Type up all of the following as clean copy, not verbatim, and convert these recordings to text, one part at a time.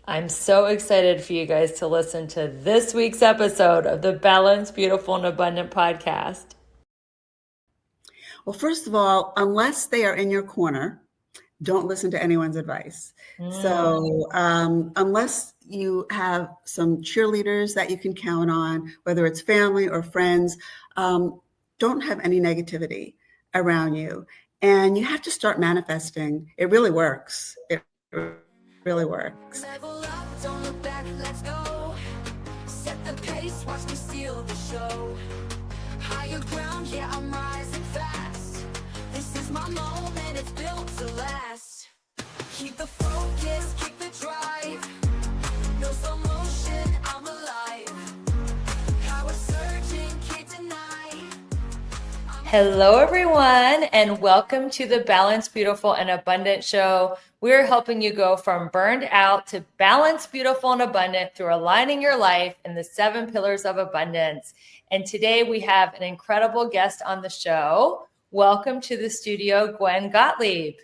I'm so excited for you guys to listen to this week's episode of the Balanced, Beautiful, and Abundant podcast. Well, first of all, unless they are in your corner, don't listen to anyone's advice. So unless you have some cheerleaders that you can count on, whether it's family or friends, don't have any negativity around you. And you have to start manifesting. It really works. It really works. Level up, don't look back, let's go. Set the pace, watch me steal the show. Higher ground, yeah, I'm rising fast. This is my moment, it's built to last. Keep the focus, keep the drive. No slow motion, I'm alive. Power surging, can't deny. Hello, everyone, and welcome to the Balanced, Beautiful, and Abundant show. We're helping you go from burned out to balanced, beautiful, and abundant through aligning your life in the 7 pillars of abundance. And today we have an incredible guest on the show. Welcome to the studio, Gwen Gottlieb.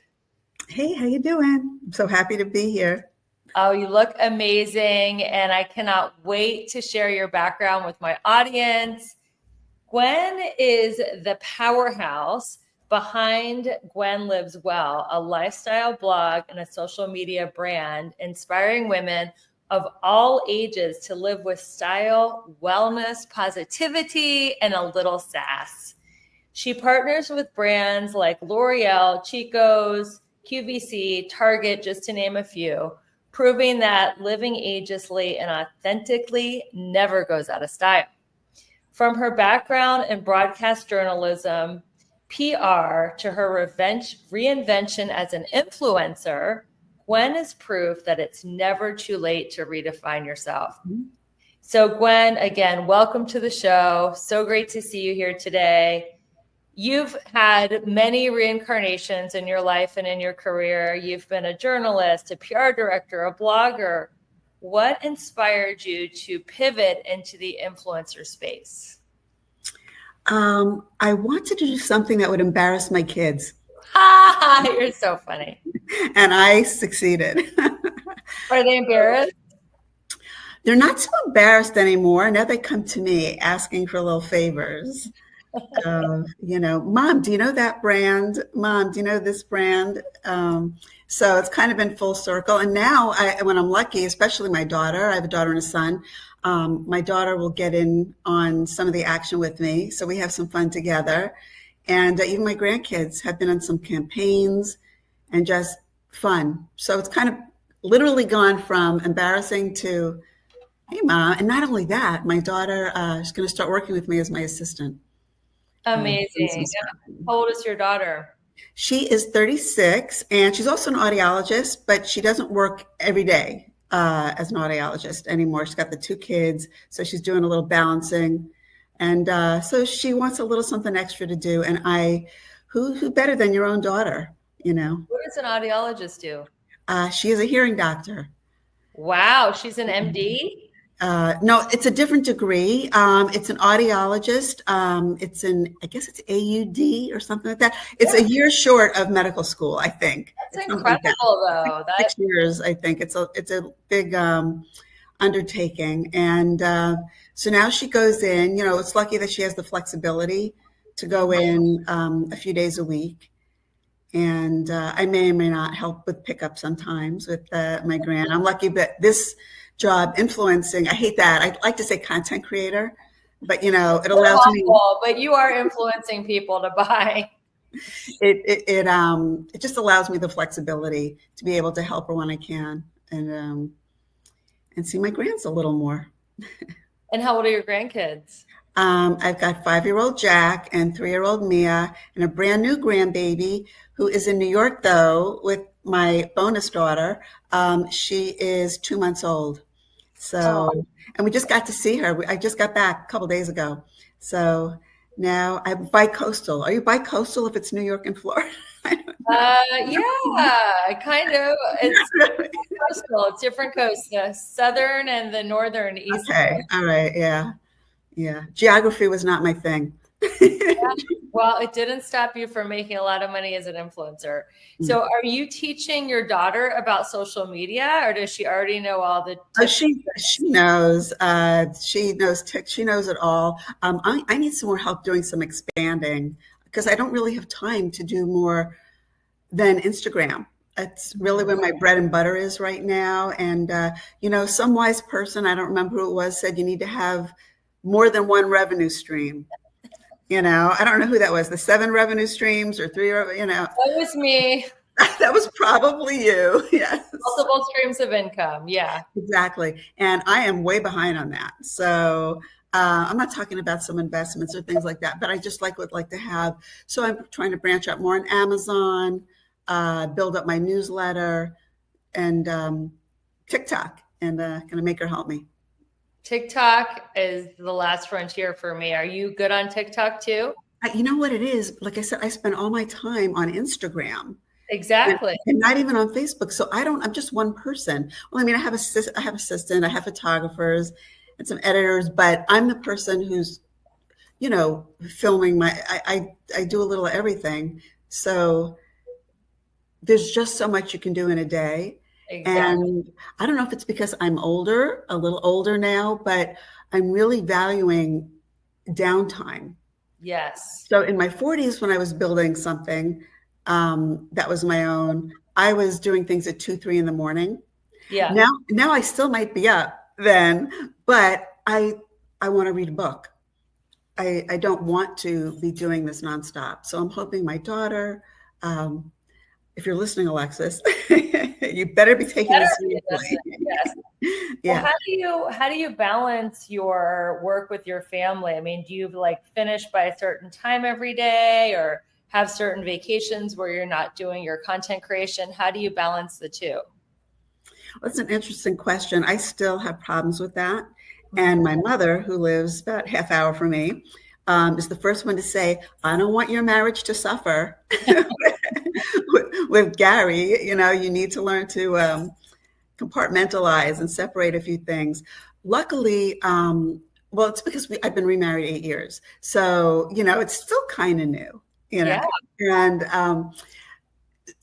Hey, how you doing? I'm so happy to be here. Oh, you look amazing, and I cannot wait to share your background with my audience. Gwen is the powerhouse behind Gwen Lives Well, a lifestyle blog and a social media brand inspiring women of all ages to live with style, wellness, positivity, and a little sass. She partners with brands like L'Oreal, Chico's, QVC, Target, just to name a few, proving that living agelessly and authentically never goes out of style. From her background in broadcast journalism, PR, to her reinvention as an influencer, Gwen is proof that it's never too late to redefine yourself. So Gwen, again, welcome to the show. So great to see you here today. You've had many reincarnations in your life and in your career. You've been a journalist, a PR director, a blogger. What inspired you to pivot into the influencer space? I wanted to do something that would embarrass my kids. You're so funny. And I succeeded. Are they embarrassed? They're not so embarrassed anymore. Now they come to me asking for little favors. Mom, do you know that brand? Mom, do you know this brand? So it's kind of been full circle. And now when I'm lucky, especially my daughter, I have a daughter and a son. My daughter will get in on some of the action with me. So we have some fun together. And even my grandkids have been on some campaigns and just fun. So it's kind of literally gone from embarrassing to, hey, Mom. And not only that, my daughter is going to start working with me as my assistant. Amazing. How old is your daughter? She is 36, and she's also an audiologist, but she doesn't work every day as an audiologist anymore. She's got the 2 kids, so she's doing a little balancing. And so she wants a little something extra to do. And who better than your own daughter, you know? What does an audiologist do? She is a hearing doctor. Wow, she's an MD? No, it's a different degree. It's an audiologist. I guess it's AUD or something like that. It's a year short of medical school, I think. That's incredible, though. 6 years, I think. It's a big undertaking. And so now she goes in, it's lucky that she has the flexibility to go in a few days a week. And I may or may not help with pickup sometimes with my grand. I'm lucky that this job influencing, I hate that. I'd like to say content creator, but it allows me. But you are influencing people to buy. It just allows me the flexibility to be able to help her when I can and see my grands a little more. And how old are your grandkids? I've got 5-year-old Jack and 3-year-old Mia and a brand new grandbaby who is in New York, though, with my bonus daughter. She is 2 months old. So, and we just got to see her. I just got back a couple days ago. So now I'm bi-coastal. Are you bi-coastal if it's New York and Florida? Yeah, kind of. It's coastal. It's different coasts, the southern and the northern east. Okay. All right. Yeah. Geography was not my thing. Yeah. Well, it didn't stop you from making a lot of money as an influencer. So are you teaching your daughter about social media, or does she already know all the Oh, tips? she knows. She knows she knows it all. I need some more help doing some expanding because I don't really have time to do more than Instagram. It's really where my bread and butter is right now. And some wise person, I don't remember who it was, said you need to have more than one revenue stream. I don't know who that was. The 7 revenue streams or 3. That was me. That was probably you. Yes. Multiple streams of income. Yeah. Exactly. And I am way behind on that. So I'm not talking about some investments or things like that, but I just would like to have. So I'm trying to branch out more on Amazon, build up my newsletter, and TikTok, and going to make her help me. TikTok is the last frontier for me. Are you good on TikTok too? You know what it is? Like I said, I spend all my time on Instagram. Exactly. And not even on Facebook. So I'm just one person. Well, I mean, I have assistant, I have photographers and some editors, but I'm the person who's, filming I do a little of everything. So there's just so much you can do in a day. Exactly. And I don't know if it's because I'm a little older now, but I'm really valuing downtime. Yes. So in my 40s, when I was building something, that was my own, I was doing things at 2, 3 in the morning. Yeah. Now I still might be up then, but I want to read a book. I don't want to be doing this nonstop. So I'm hoping my daughter, if you're listening, Alexis, you better be taking this seriously. Yes. Yeah. Well, how do you balance your work with your family? I mean, do you finish by a certain time every day, or have certain vacations where you're not doing your content creation? How do you balance the two? Well, that's an interesting question. I still have problems with that. And my mother, who lives about half hour from me, is the first one to say, I don't want your marriage to suffer. with Gary, you need to learn to compartmentalize and separate a few things. Luckily, well, it's because I've been remarried 8 years. So, it's still kind of new, Yeah. And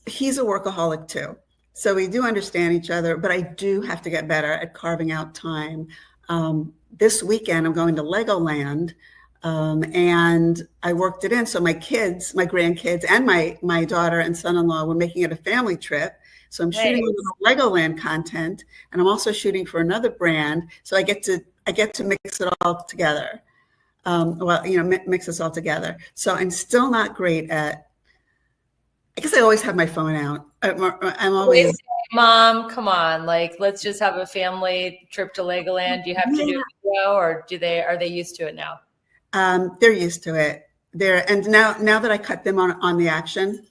he's a workaholic too. So we do understand each other, but I do have to get better at carving out time. This weekend, I'm going to Legoland, and I worked it in. So my kids, my grandkids, and my daughter and son-in-law were making it a family trip. So I'm shooting a little Legoland content, and I'm also shooting for another brand. So I get to mix it all together. Mix us all together. So I'm still not great at. I guess I always have my phone out. I'm always. Mom, come on! Let's just have a family trip to Legoland. Do you have to do a video, or are they used to it now? They're used to it. And now that I cut them on the action.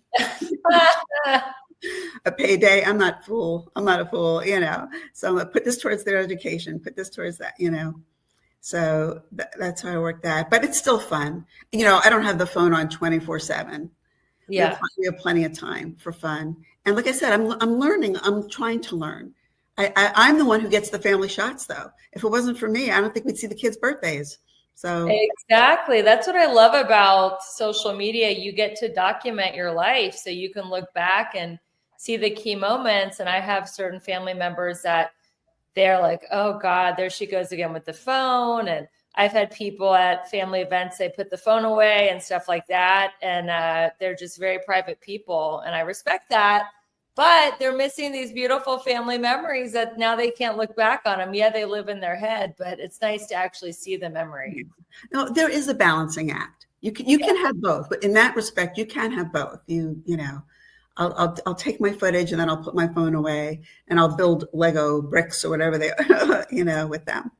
A payday. I'm not a fool. So I'm gonna put this towards their education, put this towards that, So that's how I work that. But it's still fun. I don't have the phone on 24/7. Yeah. We have plenty of time for fun. And like I said, I'm learning. I'm trying to learn. I'm the one who gets the family shots though. If it wasn't for me, I don't think we'd see the kids' birthdays. So exactly. That's what I love about social media. You get to document your life so you can look back and see the key moments. And I have certain family members that they're like, oh God, there she goes again with the phone. And I've had people at family events, they put the phone away and stuff like that. And they're just very private people. And I respect that. But they're missing these beautiful family memories that now they can't look back on them. Yeah, they live in their head, but it's nice to actually see the memory. No, there is a balancing act. You can have both, but in that respect, you can have both. I'll take my footage and then I'll put my phone away and I'll build Lego bricks or whatever they, with them.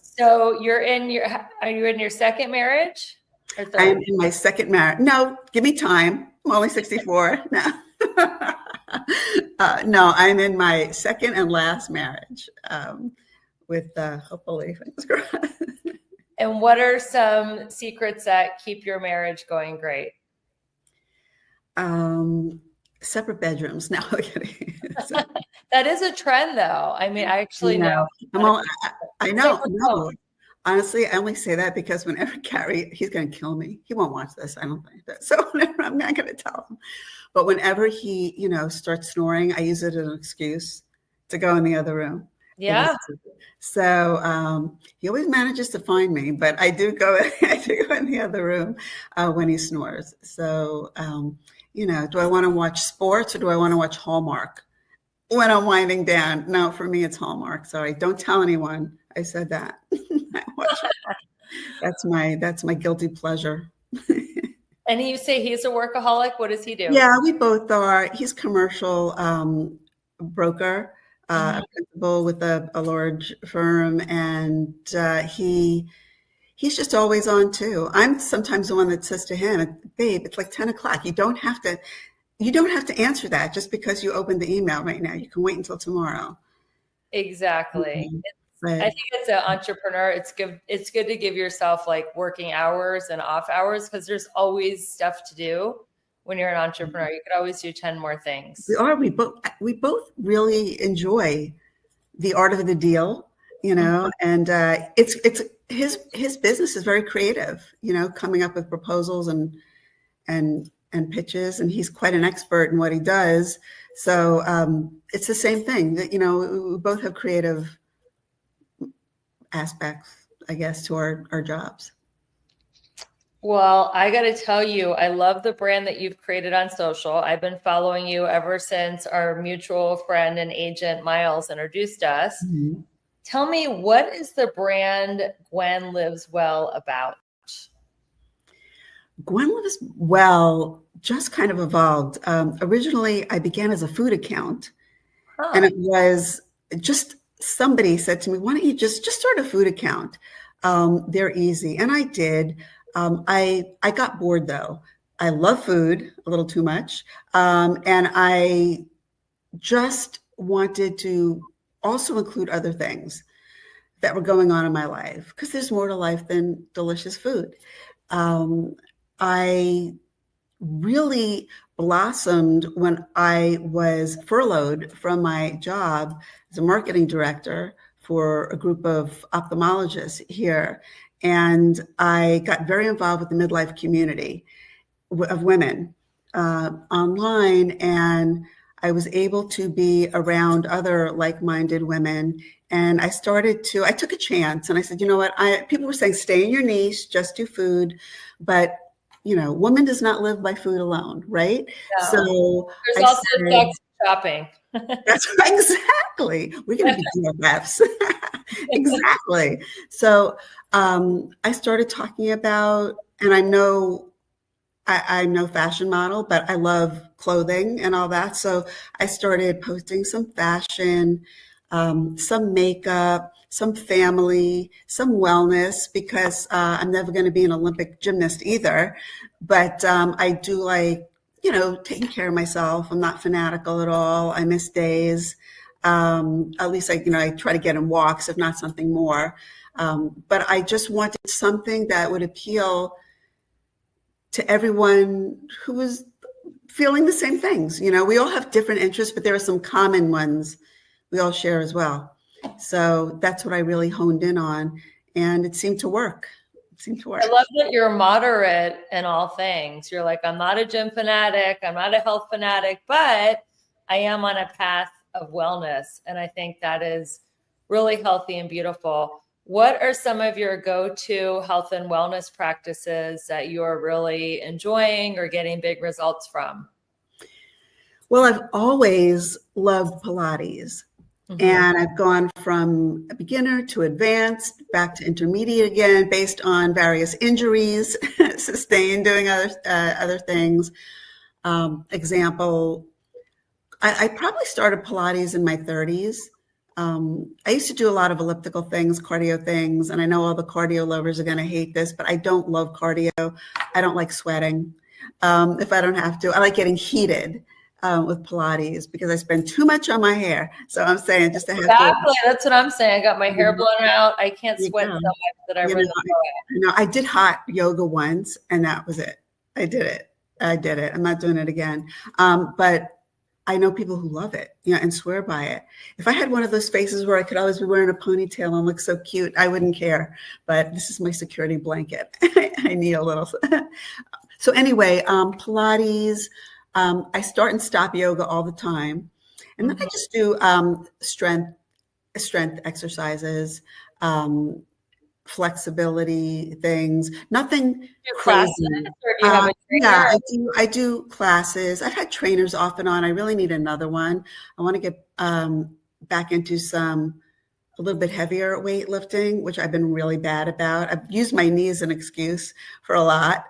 So are you in your second marriage? Or third? I'm in my second marriage. No, give me time. I'm only 64. No. No, I'm in my second and last marriage with hopefully things crossed. And what are some secrets that keep your marriage going great? Separate bedrooms. No, I'm kidding. That is a trend though. I mean, I actually know. I know. No. Honestly, I only say that because whenever Gary, he's going to kill me. He won't watch this, I don't think. So whenever, I'm not going to tell him. But whenever he, starts snoring, I use it as an excuse to go in the other room. Yeah. So he always manages to find me, but I do go. I do go in the other room when he snores. So do I want to watch sports or do I want to watch Hallmark when I'm winding down? No, for me it's Hallmark. Sorry, don't tell anyone I said that. That's my guilty pleasure. And you say he's a workaholic. What does he do? Yeah, we both are. He's commercial broker, a principal with a large firm, and he's just always on too. I'm sometimes the one that says to him, "Babe, it's like 10 o'clock. You don't have to answer that just because you opened the email right now. You can wait until tomorrow." Exactly. Right. I think as an entrepreneur, it's good to give yourself like working hours and off hours, because there's always stuff to do when you're an entrepreneur. You could always do 10 more things. We both really enjoy the art of the deal, and it's his business is very creative, coming up with proposals and pitches, and he's quite an expert in what he does. So it's the same thing that, we both have creative aspects, I guess, to our jobs. Well, I got to tell you, I love the brand that you've created on social. I've been following you ever since our mutual friend and agent Miles introduced us. Mm-hmm. Tell me, what is the brand Gwen Lives Well about? Gwen Lives Well just kind of evolved. Originally, I began as a food account, and it was just somebody said to me, "Why don't you just start a food account? They're easy," and I did. I got bored though. I love food a little too much, and I just wanted to also include other things that were going on in my life, because there's more to life than delicious food. I really blossomed when I was furloughed from my job as a marketing director for a group of ophthalmologists here. And I got very involved with the midlife community of women online. And I was able to be around other like-minded women. And I took a chance and I said, you know what? People were saying, stay in your niche, just do food. But woman does not live by food alone, right? No. So there's also sex shopping. That's right, exactly. We're going to be BFFs. Exactly. So I started talking about, and I'm no fashion model, but I love clothing and all that. So I started posting some fashion, some makeup, some family, some wellness, because I'm never going to be an Olympic gymnast either. But I do like, taking care of myself. I'm not fanatical at all. I miss days. At least I try to get in walks, if not something more. But I just wanted something that would appeal to everyone who was feeling the same things. We all have different interests, but there are some common ones we all share as well. So that's what I really honed in on, and it seemed to work. I love that you're moderate in all things. You're like, I'm not a gym fanatic, I'm not a health fanatic, but I am on a path of wellness. And I think that is really healthy and beautiful. What are some of your go-to health and wellness practices that you're really enjoying or getting big results from? Well, I've always loved Pilates. Mm-hmm. And I've gone from a beginner to advanced, back to intermediate again, based on various injuries sustained doing other things. Example, I probably started Pilates in my 30s. I used to do a lot of elliptical things, cardio things, and I know all the cardio lovers are going to hate this, but I don't love cardio. I don't like sweating if I don't have to. I like getting heated. With Pilates, because I spend too much on my hair. So I'm saying just to have exactly. That's what I'm saying. I got my hair blown out. I can't sweat so much that I really I did hot yoga once, and that was it. I did it. I'm not doing it again. But I know people who love it, and swear by it. If I had one of those faces where I could always be wearing a ponytail and look so cute, I wouldn't care. But this is my security blanket. I need a little. So anyway, Pilates. I start and stop yoga all the time, and then I just do strength exercises, flexibility things. Nothing crazy. Classes, or do you have a trainer? Yeah, I do classes. I've had trainers off and on. I really need another one. I want to get back into a little bit heavier weightlifting, which I've been really bad about. I've used my knee as an excuse for a lot.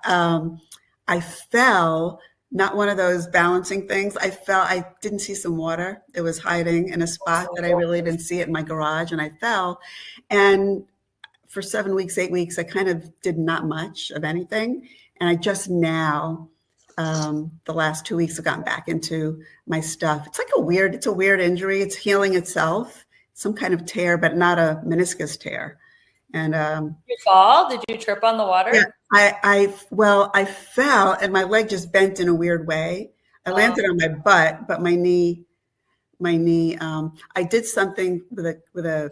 I fell, not one of those balancing things. I didn't see some water. It was hiding in a spot that I really didn't see it in my garage, and I fell. And for 7 weeks, 8 weeks, I kind of did not much of anything. And I just now, the last 2 weeks, have gotten back into my stuff. It's a weird injury. It's healing itself, some kind of tear, but not a meniscus tear. And Did you fall? Did you trip on the water? yeah, I fell and my leg just bent in a weird way. I landed on my butt, but my knee, I did something with a,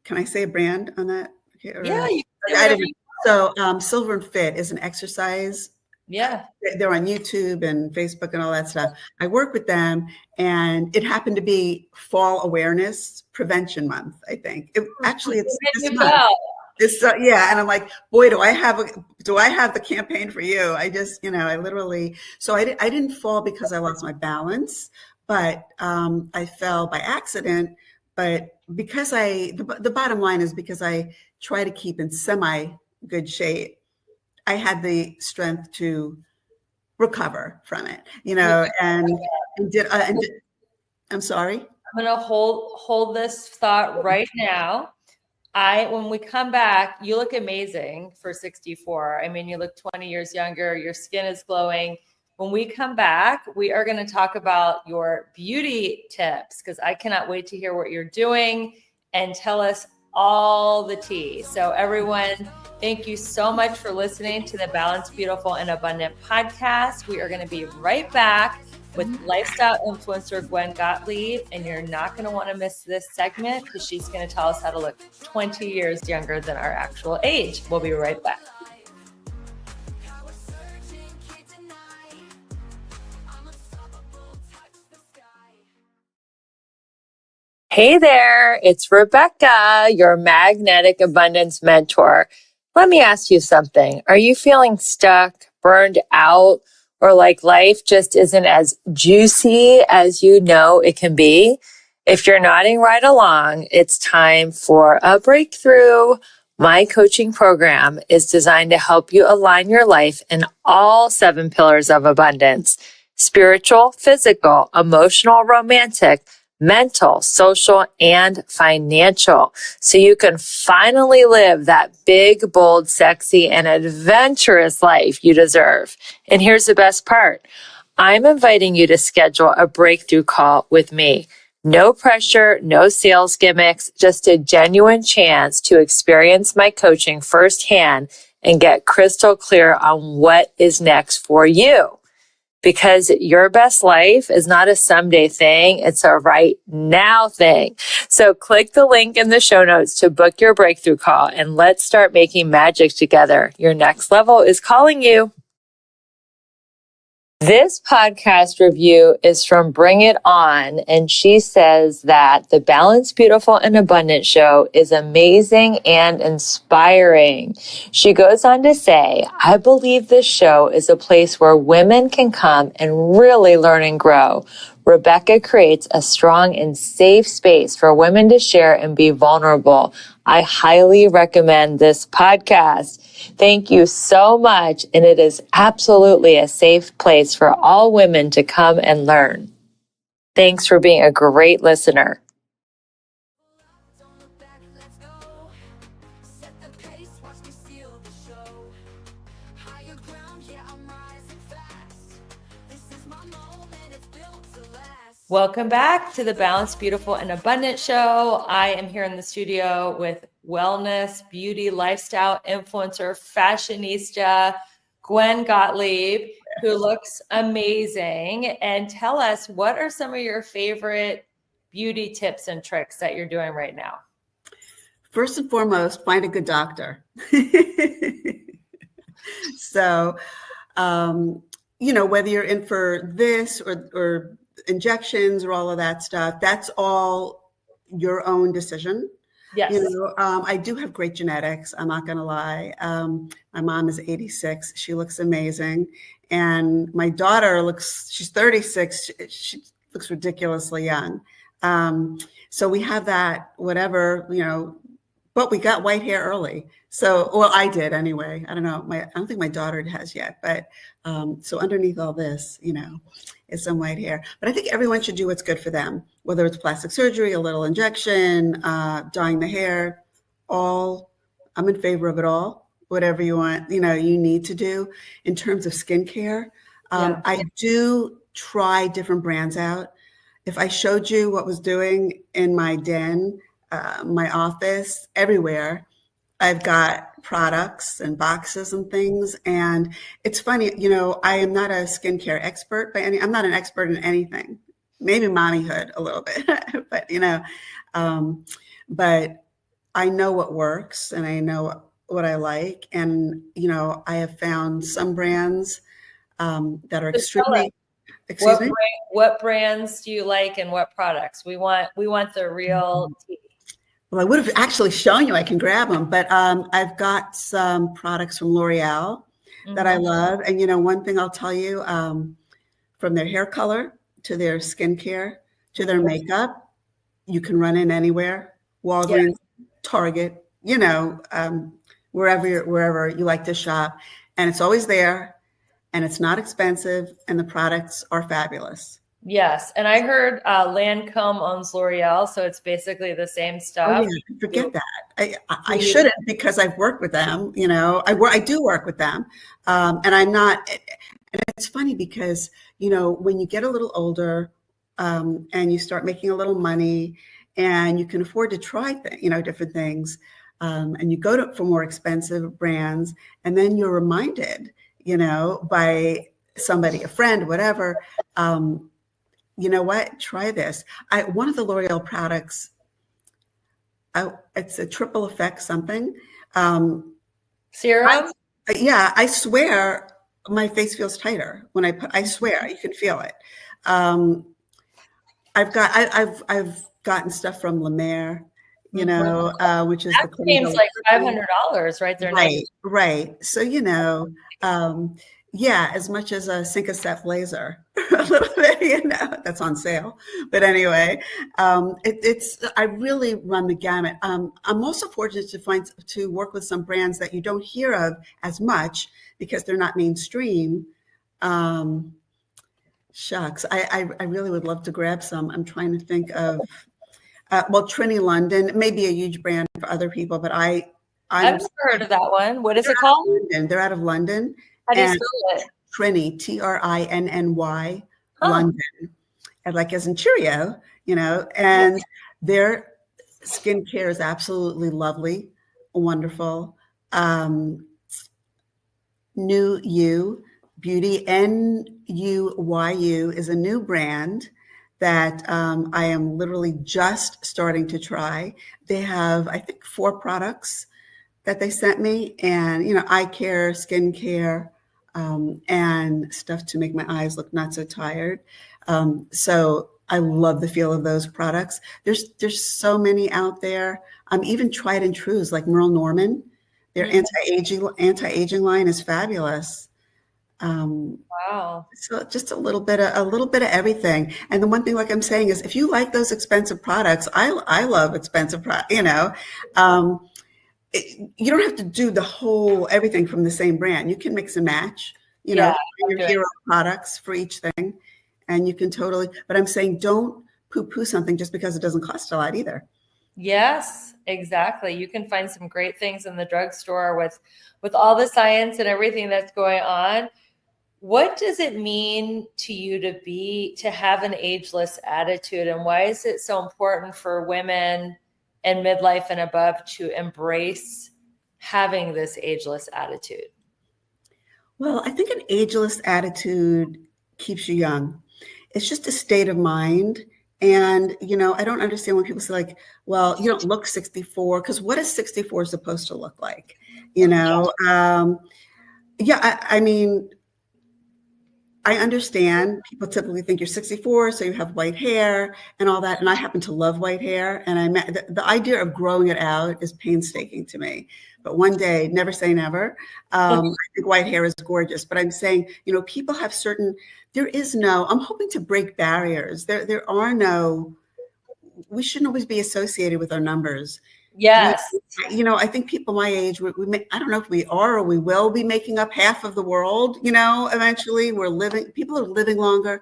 can I say a brand on that? Yeah. So Silver and Fit is an exercise. Yeah. They're on YouTube and Facebook and all that stuff. I work with them, and it happened to be Fall Awareness Prevention Month, I think. It's this month. Yeah, and I'm like, boy, do I have the campaign for you? I just, I literally, so I didn't fall because I lost my balance, but I fell by accident. But because the bottom line is, because I try to keep in semi good shape, I had the strength to recover from it, and I'm sorry. I'm going to hold this thought right now. When we come back, you look amazing for 64. I mean, you look 20 years younger. Your skin is glowing. When we come back, we are going to talk about your beauty tips, because I cannot wait to hear what you're doing and tell us all the tea. So everyone, thank you so much for listening to the Balanced, Beautiful, and Abundant podcast. We are going to be right back with lifestyle influencer Gwen Gottlieb, and you're not going to want to miss this segment, because she's going to tell us how to look 20 years younger than our actual age. We'll be right back. Hey there, it's Rebecca, your magnetic abundance mentor. Let me ask you something. Are you feeling stuck, burned out, or like life just isn't as juicy as you know it can be? If you're nodding right along, it's time for a breakthrough. My coaching program is designed to help you align your life in all 7 pillars of abundance: spiritual, physical, emotional, romantic, mental, social, and financial, so you can finally live that big, bold, sexy, and adventurous life you deserve. And here's the best part. I'm inviting you to schedule a breakthrough call with me. No pressure, no sales gimmicks, just a genuine chance to experience my coaching firsthand and get crystal clear on what is next for you. Because your best life is not a someday thing, it's a right now thing. So click the link in the show notes to book your breakthrough call, and let's start making magic together. Your next level is calling you. This podcast review is from Bring It On, and she says that the Balanced, Beautiful, and Abundant show is amazing and inspiring. She goes on to say, I believe this show is a place where women can come and really learn and grow. Rebecca creates a strong and safe space for women to share and be vulnerable. I highly recommend this podcast. Thank you so much, and it is absolutely a safe place for all women to come and learn. Thanks for being a great listener. Welcome back to the Balanced, Beautiful, and Abundant show. I am here in the studio with wellness, beauty, lifestyle influencer, fashionista, Gwen Gottlieb. who looks amazing. And tell us, what are some of your favorite beauty tips and tricks that you're doing right now? First and foremost, find a good doctor. So, whether you're in for this or injections or all of that stuff, that's all your own decision. Yes. I do have great genetics. I'm not going to lie. My mom is 86. She looks amazing. And my daughter she's 36. She looks ridiculously young. So we have that, whatever, but we got white hair early. So, well, I did anyway. I don't know. I don't think my daughter has yet, but so underneath all this, is some white hair. But I think everyone should do what's good for them, whether it's plastic surgery, a little injection, dyeing the hair, I'm in favor of it all. Whatever you want, you need to do. In terms of skincare, I do try different brands out. If I showed you what was doing in my den, my office, everywhere, I've got products and boxes and things. And it's funny, I am not a skincare expert I'm not an expert in anything, maybe mommyhood a little bit, but, but I know what works and I know what I like. And, I have found some brands that are extremely, excuse me? What brands do you like and what products? We want the real tea. Well, I would have actually shown you. I can grab them, but I've got some products from L'Oreal that I love. And one thing I'll tell you, from their hair color to their skincare to their makeup, you can run in anywhere, Walgreens, Target, wherever you like to shop, and it's always there, and it's not expensive, and the products are fabulous. Yes. And I heard Lancome owns L'Oreal, so it's basically the same stuff. Oh, yeah, forget that. I shouldn't, because I've worked with them. I do work with them, and I'm not. And it's funny because when you get a little older, and you start making a little money, and you can afford to try different things, and you go for more expensive brands, and then you're reminded, by somebody, a friend, whatever. You know what? Try this. One of the L'Oreal products, it's a triple effect something. Serum? I swear my face feels tighter when I swear you can feel it. I've gotten stuff from La Mer, which is that seems like $500 right there. Right. So, as much as a Cinq Set blazer, a little bit, that's on sale. But anyway, I really run the gamut. I'm also fortunate to work with some brands that you don't hear of as much because they're not mainstream. Shucks, I really would love to grab some. I'm trying to think of, Trini London, may be a huge brand for other people, but I've never heard of that one. What is it called? They're out of London. How do you spell it? Trini, Trinny, London, and like as in Cheerio, and their skincare is absolutely lovely, wonderful. New You Beauty, NUYU, is a new brand that I am literally just starting to try. They have, I think, 4 products that they sent me, and eye care, skincare, and stuff to make my eyes look not so tired. So I love the feel of those products. There's so many out there. Even tried and trues like Merle Norman. Their anti-aging line is fabulous. Wow. So just a little bit of everything. And the one thing, like I'm saying, is if you like those expensive products, I love expensive products. You don't have to do everything from the same brand. You can mix and match, your hero products for each thing, and you can totally. But I'm saying, don't poo-poo something just because it doesn't cost a lot either. Yes, exactly. You can find some great things in the drugstore with all the science and everything that's going on. What does it mean to you to have an ageless attitude, and why is it so important for women in midlife and above to embrace having this ageless attitude? Well, I think an ageless attitude keeps you young. It's just a state of mind. And, I don't understand when people say, like, well, you don't look 64, because what is 64 supposed to look like? Yeah, I mean, I understand people typically think you're 64, so you have white hair and all that. And I happen to love white hair. And the idea of growing it out is painstaking to me. But one day, never say never. I think white hair is gorgeous. But I'm saying, people have I'm hoping to break barriers. There are no, we shouldn't always be associated with our numbers. Yes. I think people my age, I don't know if we are or we will be making up half of the world, eventually. People are living longer.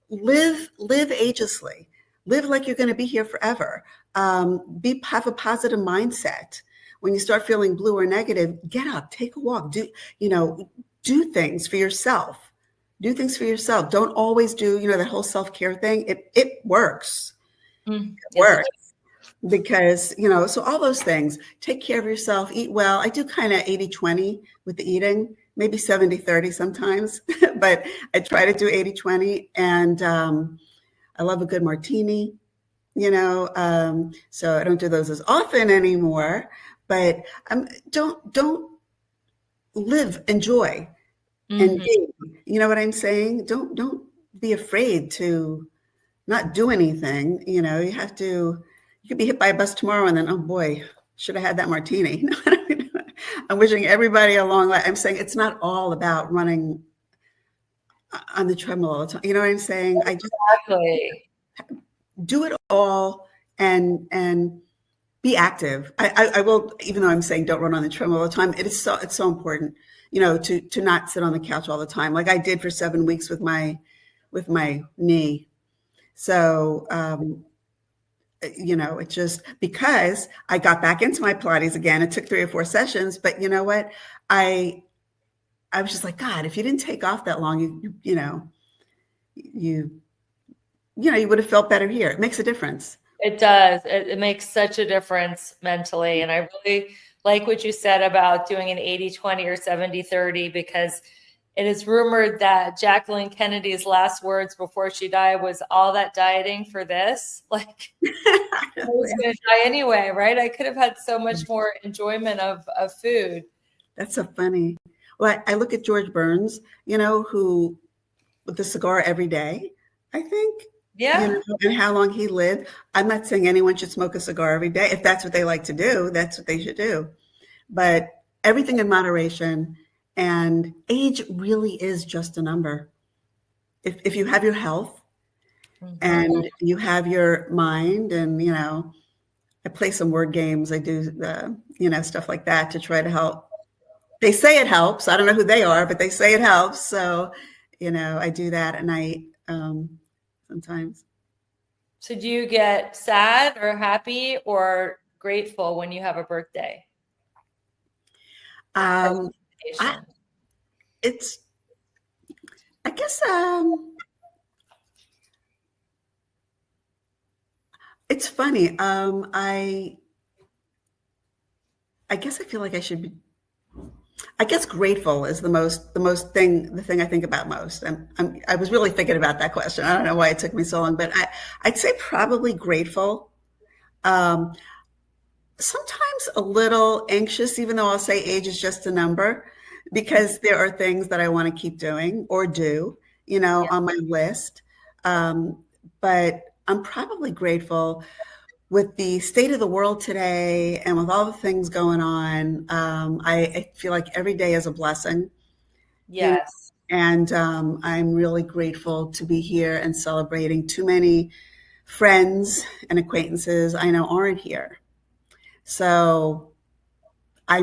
Live agelessly. Live like you're going to be here forever. Have a positive mindset. When you start feeling blue or negative, get up, take a walk, do things for yourself. Do things for yourself. Don't always do, that whole self-care thing. It works. It works. Because, so all those things, take care of yourself, eat well. I do kind of 80-20 with the eating, maybe 70-30 sometimes, but I try to do 80-20. And I love a good martini, so I don't do those as often anymore, but don't live, enjoy, and be, you know what I'm saying? Don't be afraid to not do anything. You could be hit by a bus tomorrow and then, oh boy, should have had that martini. I'm wishing everybody a long life. I'm saying it's not all about running on the treadmill all the time. You know what I'm saying? Exactly. Do it all and be active. I will, even though I'm saying don't run on the treadmill all the time, it's so important, to not sit on the couch all the time, like I did for 7 weeks with my knee. So, it's just because I got back into my Pilates again. It took 3 or 4 sessions, but you know what? I was just like, God, if you didn't take off that long, you would have felt better here. It makes a difference. It does. It makes such a difference mentally. And I really like what you said about doing an 80-20 or 70-30, because it is rumored that Jacqueline Kennedy's last words before she died was, all that dieting for this. Like, I was going to die anyway, right? I could have had so much more enjoyment of food. That's so funny. Well, I look at George Burns, who with the cigar every day, I think. Yeah. And how long he lived. I'm not saying anyone should smoke a cigar every day. If that's what they like to do, that's what they should do. But everything in moderation. And age really is just a number. If you have your health and you have your mind, and, I play some word games. I do, stuff like that to try to help. They say it helps. I don't know who they are, but they say it helps. So, I do that at night sometimes. So do you get sad or happy or grateful when you have a birthday? It's funny. I guess I feel like I should be. I guess grateful is the thing I think about most. I was really thinking about that question. I don't know why it took me so long, but I'd say probably grateful. Sometimes a little anxious, even though I'll say age is just a number, because there are things that I want to keep doing or do, on my list. But I'm probably grateful with the state of the world today and with all the things going on. I feel like every day is a blessing. Yes. And I'm really grateful to be here and celebrating. Too many friends and acquaintances I know aren't here. So I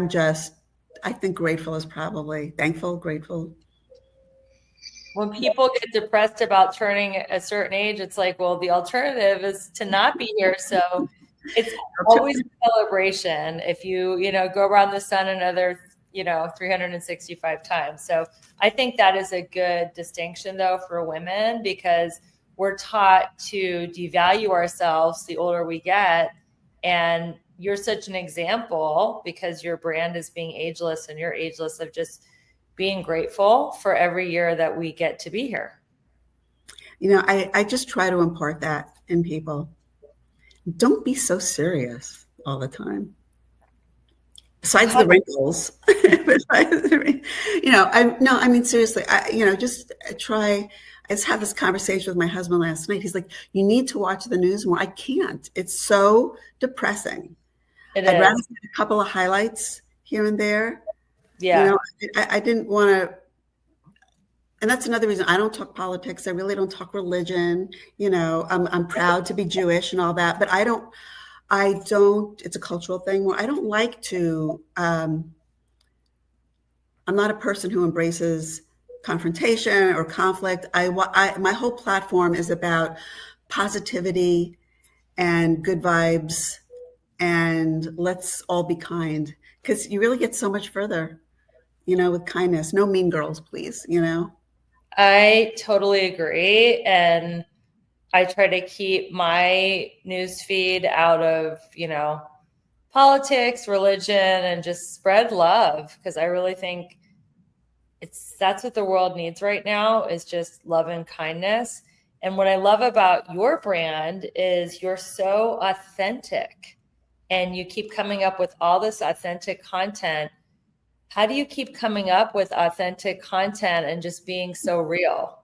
think grateful is probably grateful. When people get depressed about turning a certain age, it's like, well, the alternative is to not be here. So it's always a celebration if you go around the sun another, 365 times. So I think that is a good distinction, though, for women, because we're taught to devalue ourselves the older we get. And you're such an example, because your brand is being ageless, and you're ageless, of just being grateful for every year that we get to be here. You know, I just try to impart that in people. Don't be so serious all the time. Besides the wrinkles, you know, I mean, seriously, just try. I just had this conversation with my husband last night. He's like, you need to watch the news more. I can't. It's so depressing. I'd rather get a couple of highlights here and there. Yeah. You know, I didn't want to. And that's another reason I don't talk politics. I really don't talk religion. You know, I'm proud to be Jewish and all that, but I don't, it's a cultural thing where I don't like to, I'm not a person who embraces confrontation or conflict. My whole platform is about positivity and good vibes, and let's all be kind, because you really get so much further, you know, with kindness. No mean girls, please, you know. I totally agree. And I try to keep my news feed out of, you know, politics, religion, and just spread love, because I really think that's what the world needs right now, is just love and kindness. And what I love about your brand is you're so authentic, and you keep coming up with all this authentic content. How do you keep coming up with authentic content and just being so real?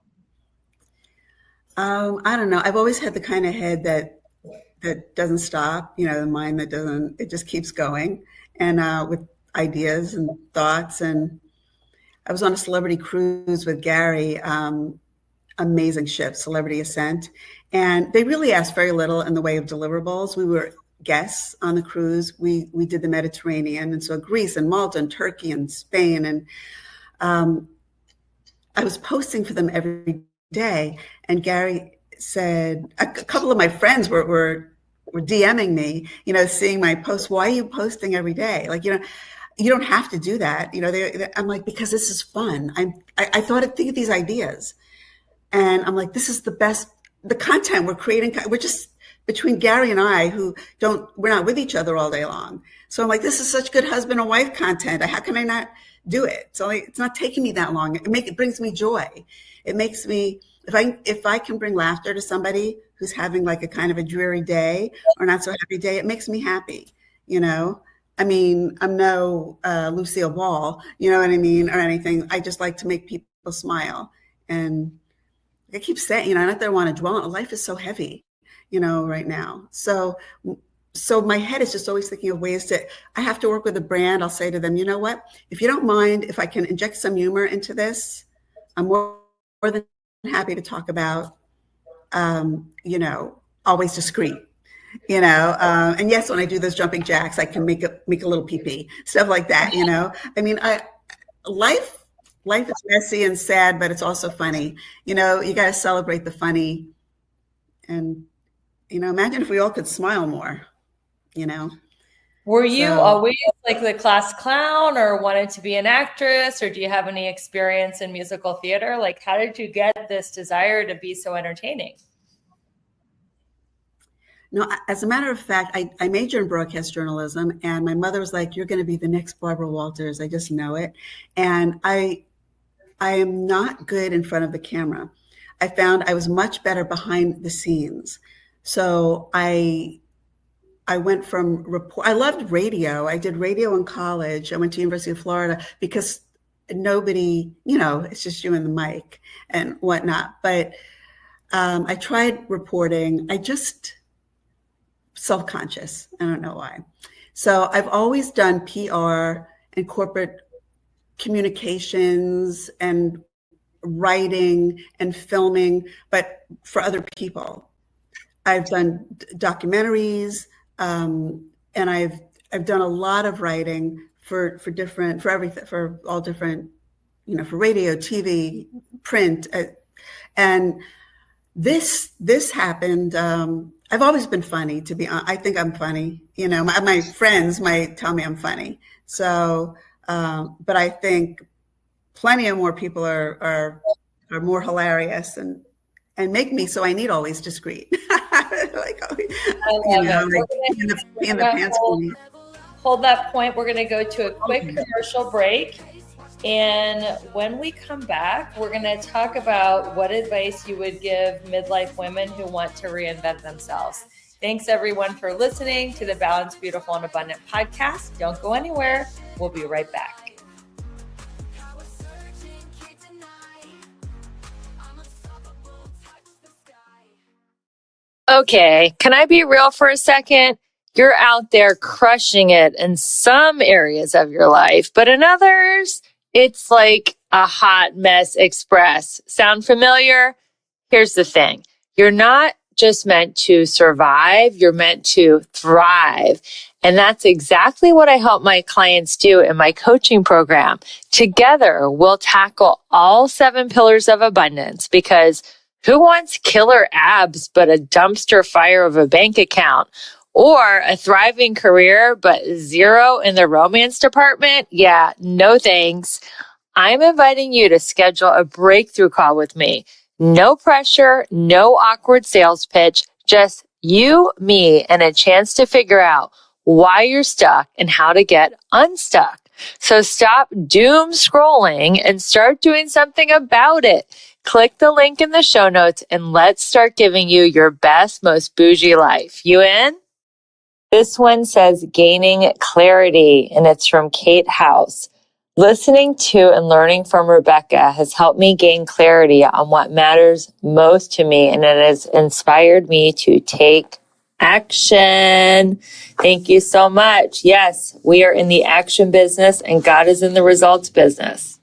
I don't know. I've always had the kind of head that doesn't stop, you know, the mind that doesn't, it just keeps going, and with ideas and thoughts. And I was on a celebrity cruise with Gary, amazing ship, Celebrity Ascent. And they really asked very little in the way of deliverables. We were guests on the cruise. We did the Mediterranean, and so Greece and Malta and Turkey and Spain. And I was posting for them every day. And Gary said, a couple of my friends were DMing me, you know, seeing my posts. Why are you posting every day? Like, you know, you don't have to do that. You know, I'm like, because this is fun. I thought I'd think of these ideas, and I'm like, this is the best, the content we're creating. We're just, between Gary and I, we're not with each other all day long. So I'm like, this is such good husband and wife content. How can I not do it? So it's not taking me that long. It brings me joy. It makes me, if I can bring laughter to somebody who's having like a kind of a dreary day or not so happy day, it makes me happy, you know? I mean, I'm no Lucille Ball, you know what I mean, or anything. I just like to make people smile. And I keep saying, you know, not that I want to dwell on, life is so heavy, you know, right now. So my head is just always thinking of ways I have to work with a brand. I'll say to them, you know what, if you don't mind, if I can inject some humor into this, I'm more than happy to talk about, you know, always discreet, you know, and yes, when I do those jumping jacks, I can make a little pee-pee, stuff like that, you know. I mean, life is messy and sad, but it's also funny. You know, you got to celebrate the funny. And, you know, imagine if we all could smile more, you know. Were you always like the class clown, or wanted to be an actress, or do you have any experience in musical theater? Like, how did you get this desire to be so entertaining? No, as a matter of fact, I majored in broadcast journalism, and my mother was like, you're going to be the next Barbara Walters. I just know it. And I am not good in front of the camera. I found I was much better behind the scenes. So I went from I loved radio. I did radio in college. I went to University of Florida because nobody, you know, it's just you and the mic and whatnot. But I tried reporting. I just self-conscious. I don't know why. So I've always done PR and corporate communications and writing and filming, but for other people. I've done documentaries, and I've done a lot of writing for all different, you know, for radio, TV, print, and this happened. I've always been funny, to be honest. I think I'm funny. You know, my friends might tell me I'm funny. So, but I think plenty of more people are more hilarious and make me so I need always discreet. Like, I love it. Like, in the pants for me. Hold that point. We're going to go to a quick commercial break. And when we come back, we're going to talk about what advice you would give midlife women who want to reinvent themselves. Thanks everyone for listening to the Balanced, Beautiful, and Abundant podcast. Don't go anywhere. We'll be right back. Okay, can I be real for a second? You're out there crushing it in some areas of your life, but in others, it's like a hot mess express. Sound familiar? Here's the thing. You're not just meant to survive, you're meant to thrive. And that's exactly what I help my clients do in my coaching program. Together, we'll tackle all 7 pillars of abundance, because who wants killer abs but a dumpster fire of a bank account? Or a thriving career but 0 in the romance department? Yeah, no thanks. I'm inviting you to schedule a breakthrough call with me. No pressure, no awkward sales pitch, just you, me, and a chance to figure out why you're stuck and how to get unstuck. So stop doom scrolling and start doing something about it. Click the link in the show notes and let's start giving you your best, most bougie life. You in? This one says gaining clarity, and it's from Kate House. Listening to and learning from Rebecca has helped me gain clarity on what matters most to me, and it has inspired me to take action. Thank you so much. Yes, we are in the action business and God is in the results business.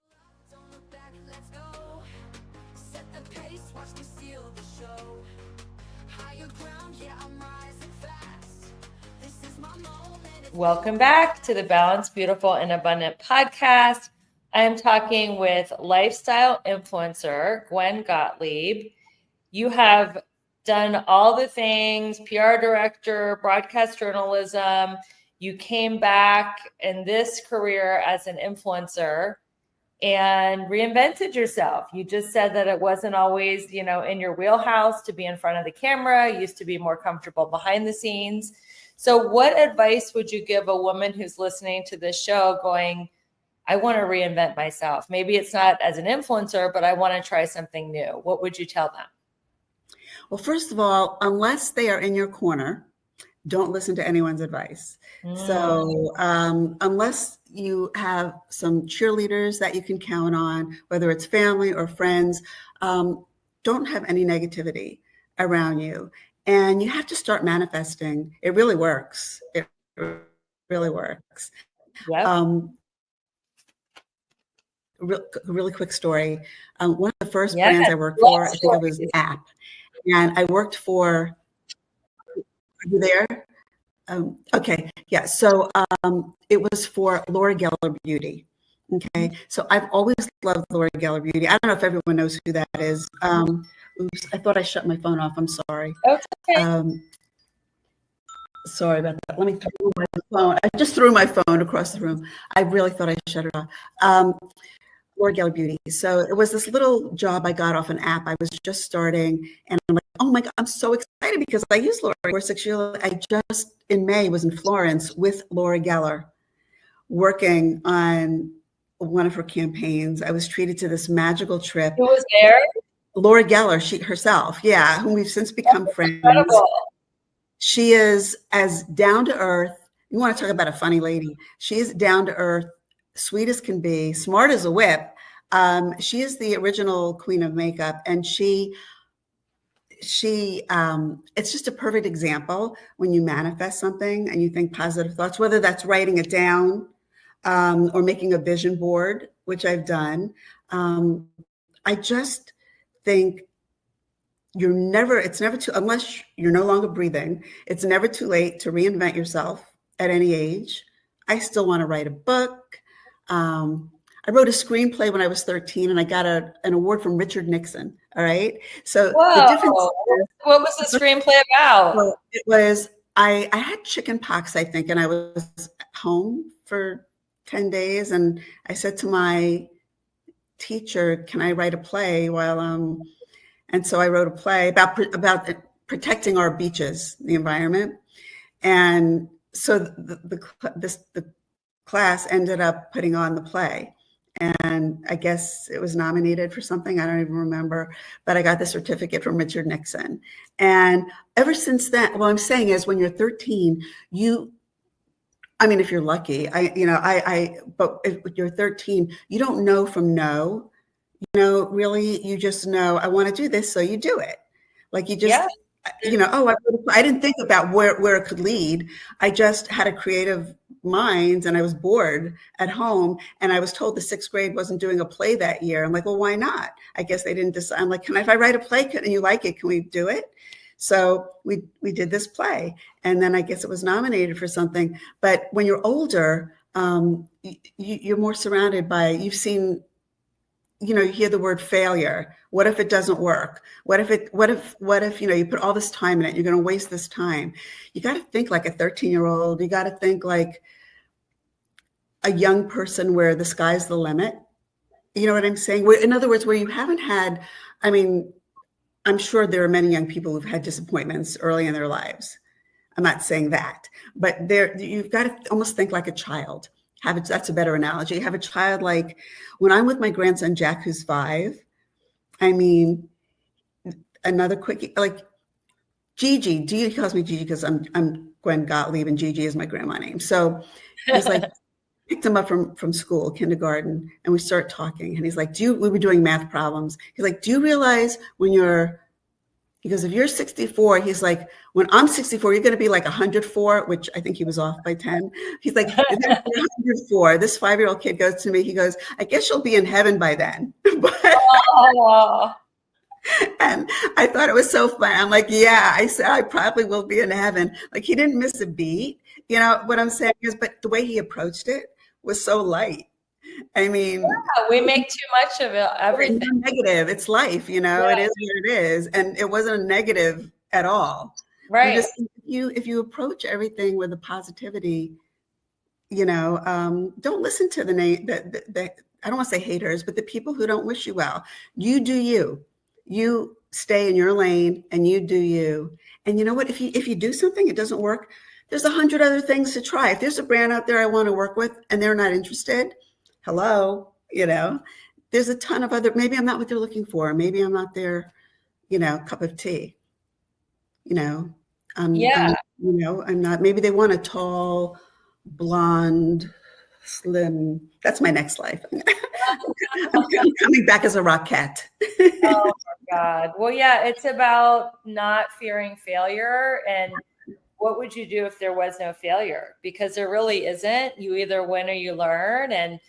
Welcome back to the Balanced, Beautiful, and Abundant podcast. I am talking with lifestyle influencer Gwen Gottlieb. You have done all the things, PR director, broadcast journalism. You came back in this career as an influencer and reinvented yourself. You just said that it wasn't always, in your wheelhouse to be in front of the camera. You used to be more comfortable behind the scenes. So what advice would you give a woman who's listening to this show going, I want to reinvent myself? Maybe it's not as an influencer, but I want to try something new. What would you tell them? Well, first of all, unless they are in your corner, don't listen to anyone's advice. So unless you have some cheerleaders that you can count on, whether it's family or friends, don't have any negativity around you. And you have to start manifesting. It really works. It really works. Yep. Really quick story. One of the first brands I worked for, I think it was an app. And I worked for, are you there? Okay, yeah. So it was for Laura Geller Beauty. Okay, so I've always loved Laura Geller Beauty. I don't know if everyone knows who that is. Oops, I thought I shut my phone off. I'm sorry. Okay. Sorry about that. Let me throw my phone. I just threw my phone across the room. I really thought I shut it off. Laura Geller Beauty. So it was this little job I got off an app. I was just starting, and I'm like, oh my God, I'm so excited because I used Laura for 6 years. I just in May was in Florence with Laura Geller, working on one of her campaigns. I was treated to this magical trip. Who was there? Laura Geller, she herself, yeah, whom we've since become friends. Incredible. She is as down to earth. You want to talk about a funny lady? She is down to earth, sweet as can be, smart as a whip. She is the original queen of makeup, and she it's just a perfect example when you manifest something and you think positive thoughts, whether that's writing it down or making a vision board, which I've done. I just think it's never too, unless you're no longer breathing, it's never too late to reinvent yourself at any age. I still want to write a book. I wrote a screenplay when I was 13 and I got an award from Richard Nixon. All right. So the difference. What was the screenplay about? Well, it was, I had chicken pox, I think, and I was home for 10 days. And I said to my teacher, can I write a play and so I wrote a play about protecting our beaches, the environment. And so the class ended up putting on the play. and I guess it was nominated for something. I don't even remember, but I got the certificate from Richard Nixon. And ever since then, what I'm saying is when you're 13, I mean, if you're lucky, but if you're 13, you don't know from no, really, you just know, I want to do this. So you do it. Like you just, I didn't think about where it could lead. I just had a creative mind and I was bored at home. And I was told the 6th grade wasn't doing a play that year. I'm like, well, why not? I guess they didn't decide. I'm like, if I write a play and you like it, can we do it? So we did this play, and then I guess it was nominated for something. But when you're older, you're more surrounded by, you've seen, you hear the word failure. What if it doesn't work? What if you put all this time in it, you're going to waste this time. You got to think like a 13-year-old. You got to think like a young person where the sky's the limit. You know what I'm saying? In other words, where you haven't had, I'm sure there are many young people who've had disappointments early in their lives. I'm not saying that, but you've got to almost think like a child. That's a better analogy. Have a child like when I'm with my grandson, Jack, who's 5. Another quick, like Gigi. He calls me Gigi because I'm Gwen Gottlieb and Gigi is my grandma name. So he's like, picked him up from school, kindergarten, and we start talking. And he's like, we were doing math problems. He's like, do you realize he goes, if you're 64, he's like, when I'm 64, you're going to be like 104, which I think he was off by 10. He's like, you're going to be 104. This 5-year-old kid goes to me, he goes, I guess you'll be in heaven by then. And I thought it was so fun. I'm like, yeah, I said, I probably will be in heaven. Like he didn't miss a beat. What I'm saying is, but the way he approached it was so light. We make too much of it, everything. It's negative. It's life, It is what it is. And it wasn't a negative at all. Right. If you approach everything with a positivity, don't listen to the I don't want to say haters, but the people who don't wish you well. You do you. You stay in your lane and you do you. And you know what? If you do something, it doesn't work, there's 100 other things to try. If there's a brand out there I want to work with and they're not interested, hello, there's a ton of other, maybe I'm not what they're looking for. Maybe I'm not their, cup of tea, I'm not, maybe they want a tall, blonde, slim, that's my next life. I'm coming back as a rockette. Oh my God. Well, yeah, it's about not fearing failure. And what would you do if there was no failure? Because there really isn't. You either win or you learn, and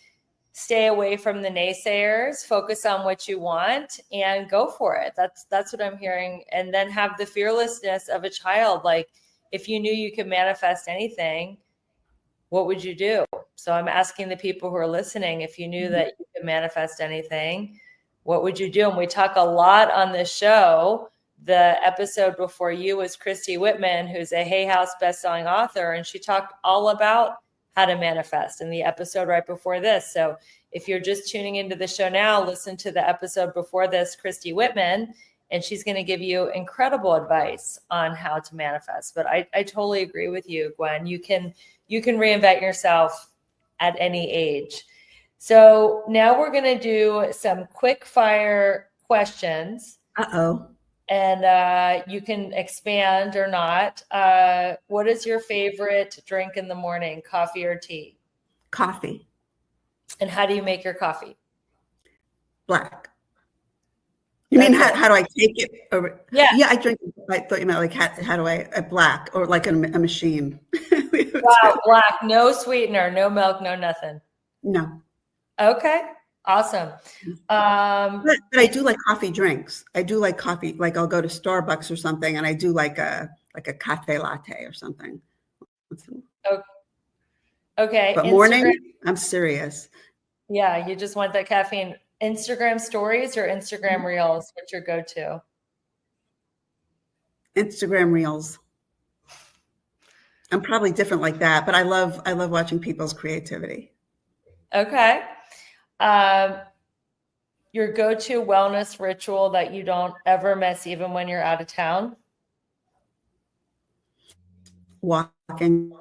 stay away from the naysayers, focus on what you want and go for it. That's what I'm hearing. And then have the fearlessness of a child. Like if you knew you could manifest anything, what would you do? So I'm asking the people who are listening, if you knew that you could manifest anything, what would you do? And we talk a lot on this show. The episode before you was Christy Whitman, who's a Hay House bestselling author, and she talked all about how to manifest in the episode right before this. So if you're just tuning into the show now, listen to the episode before this, Christy Whitman, and she's going to give you incredible advice on how to manifest. But I totally agree with you, Gwen. You can reinvent yourself at any age. So now we're going to do some quick fire questions. Uh-oh. And you can expand or not. What is your favorite drink in the morning, coffee or tea? Coffee. And how do you make your coffee? Black. You mean how do I take it? Yeah. Yeah, I drink. I thought you meant like how do I black or like a machine? Wow, black, no sweetener, no milk, no nothing. No. Okay. Awesome. But I do like coffee drinks. I do like coffee. Like I'll go to Starbucks or something, and I do like a cafe latte or something. Okay. But morning, I'm serious. Yeah, you just want that caffeine. Instagram stories or Instagram reels? What's your go-to? Instagram reels. I'm probably different like that, but I love watching people's creativity. Okay. Your go-to wellness ritual that you don't ever miss, even when you're out of town? Walking.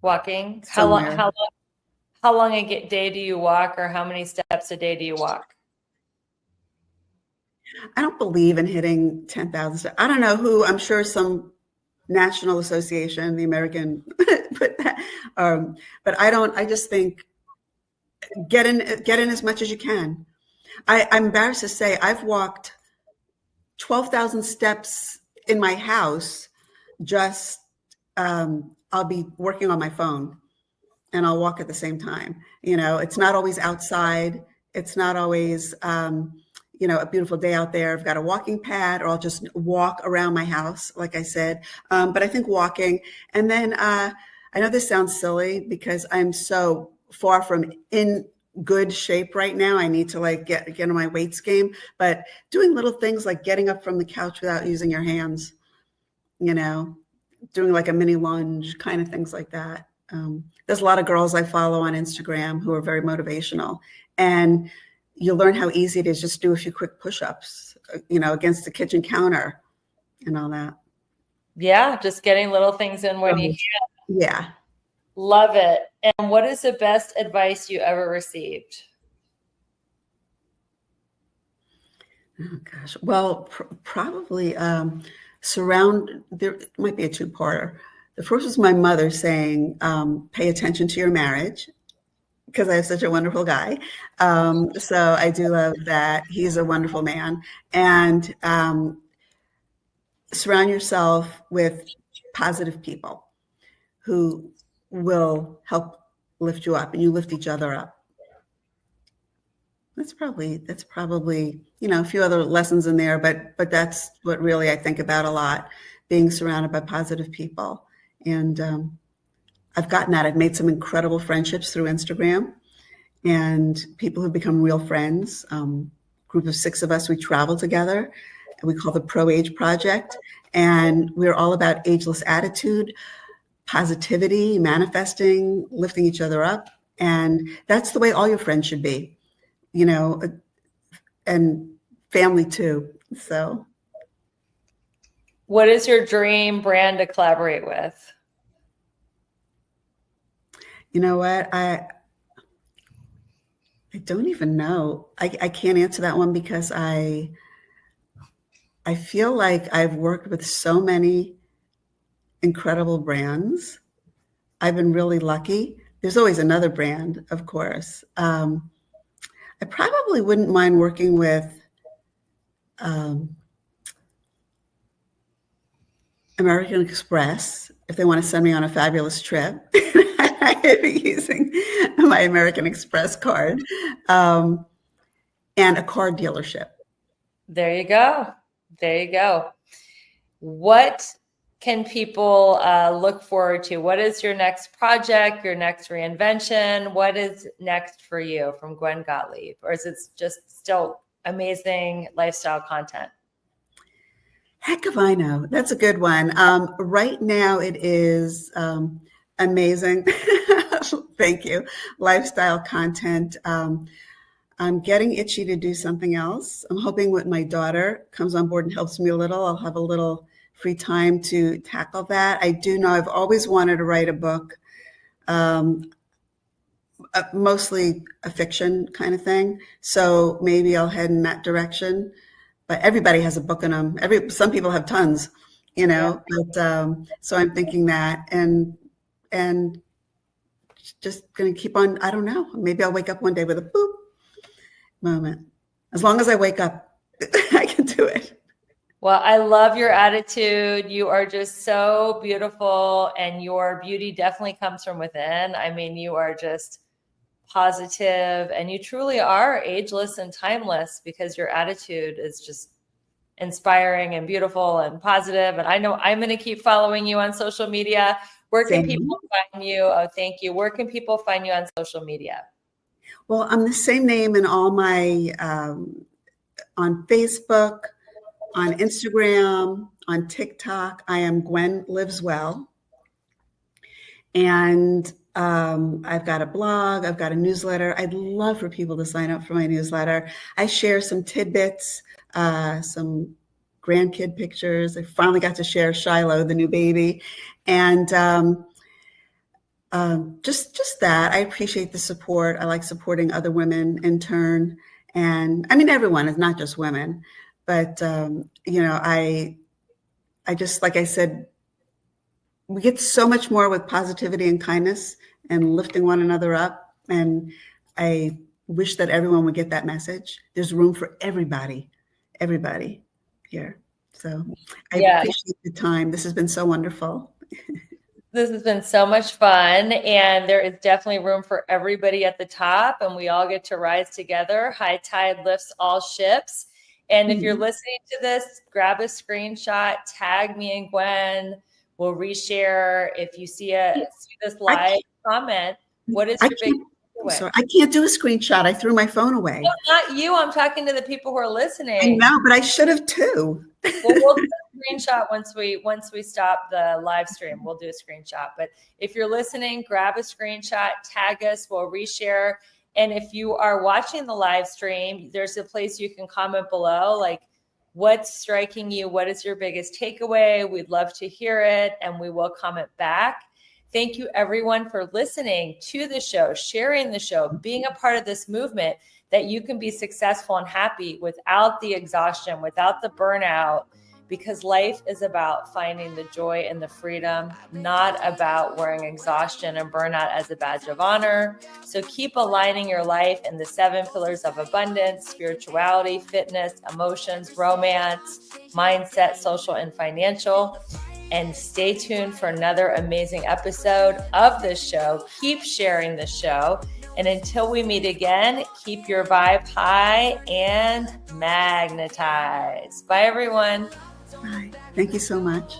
Walking. Somewhere. How long a day do you walk, or how many steps a day do you walk? I don't believe in hitting 10,000 steps. I don't know who, I'm sure some national association, the American, put that, but I don't, I just think get in as much as you can. I'm embarrassed to say I've walked 12,000 steps in my house. Just, I'll be working on my phone and I'll walk at the same time. You know, it's not always outside. It's not always, you know, a beautiful day out there. I've got a walking pad, or I'll just walk around my house, like I said. But I think walking, and then I know this sounds silly because I'm so far from in good shape right now. I need to like get on my weights game, but doing little things like getting up from the couch without using your hands, you know, doing like a mini lunge, kind of things like that. There's a lot of girls I follow on Instagram who are very motivational, and you learn how easy it is just do a few quick push-ups, you know, against the kitchen counter and all that. Yeah, just getting little things in when you can. Yeah. Love it. And what is the best advice you ever received? Oh gosh. Well, probably there might be a two-parter. The first was my mother saying, pay attention to your marriage, because I have such a wonderful guy. So I do love that. He's a wonderful man. And surround yourself with positive people who will help lift you up, and you lift each other up. That's probably, you know, a few other lessons in there, but that's what really I think about a lot, being surrounded by positive people. And I've gotten that. I've made some incredible friendships through Instagram, and people who've become real friends. Group of 6 of us, we travel together, and we call the Pro Age Project. And we're all about ageless attitude, positivity, manifesting, lifting each other up. And that's the way all your friends should be, you know, and family too. So. What is your dream brand to collaborate with? You know what? I don't even know. I can't answer that one because I feel like I've worked with so many incredible brands. I've been really lucky. There's always another brand, of course. I probably wouldn't mind working with American Express if they want to send me on a fabulous trip. I'd be using my American Express card, and a car dealership. There you go. There you go. What can people look forward to? What is your next project, your next reinvention? What is next for you from Gwen Gottlieb? Or is it just still amazing lifestyle content? Heck if I know. That's a good one. Right now it is amazing. Thank you. Lifestyle content. I'm getting itchy to do something else. I'm hoping when my daughter comes on board and helps me a little, I'll have a little free time to tackle that. I do know I've always wanted to write a book, mostly a fiction kind of thing. So maybe I'll head in that direction. But everybody has a book in them. Some people have tons, you know. Yeah. But so I'm thinking that, and just going to keep on. I don't know. Maybe I'll wake up one day with a boop moment. As long as I wake up, I can do it. Well, I love your attitude. You are just so beautiful, and your beauty definitely comes from within. I mean, you are just positive, and you truly are ageless and timeless because your attitude is just inspiring and beautiful and positive. And I know I'm going to keep following you on social media. Where can people find you? Oh, thank you. Where can people find you on social media? Well, I'm the same name in all my, on Facebook, on Instagram, on TikTok. I am Gwen Lives Well. And I've got a blog, I've got a newsletter. I'd love for people to sign up for my newsletter. I share some tidbits, some grandkid pictures. I finally got to share Shiloh, the new baby. And Just that. I appreciate the support. I like supporting other women in turn. And I mean, everyone is not just women, but, I just, like I said, we get so much more with positivity and kindness and lifting one another up. And I wish that everyone would get that message. There's room for everybody here. So I Yeah. appreciate the time. This has been so wonderful. This has been so much fun, and there is definitely room for everybody at the top, and we all get to rise together. High tide lifts all ships. And if you're listening to this, grab a screenshot, tag me and Gwen. We'll reshare. If you see this live, comment. What is your big I'm sorry, I can't do a screenshot. I threw my phone away. No, not you. I'm talking to the people who are listening. I know, but I should have too. Well, we'll do a screenshot once we stop the live stream. We'll do a screenshot. But if you're listening, grab a screenshot, tag us, we'll reshare. And if you are watching the live stream, there's a place you can comment below, like what's striking you, what is your biggest takeaway? We'd love to hear it, and we will comment back. Thank you, everyone, for listening to the show, sharing the show, being a part of this movement, that you can be successful and happy without the exhaustion, without the burnout, because life is about finding the joy and the freedom, not about wearing exhaustion and burnout as a badge of honor. So keep aligning your life in the 7 pillars of abundance: spirituality, fitness, emotions, romance, mindset, social, and financial. And stay tuned for another amazing episode of this show. Keep sharing the show. And until we meet again, keep your vibe high and magnetize. Bye, everyone. Bye. Thank you so much.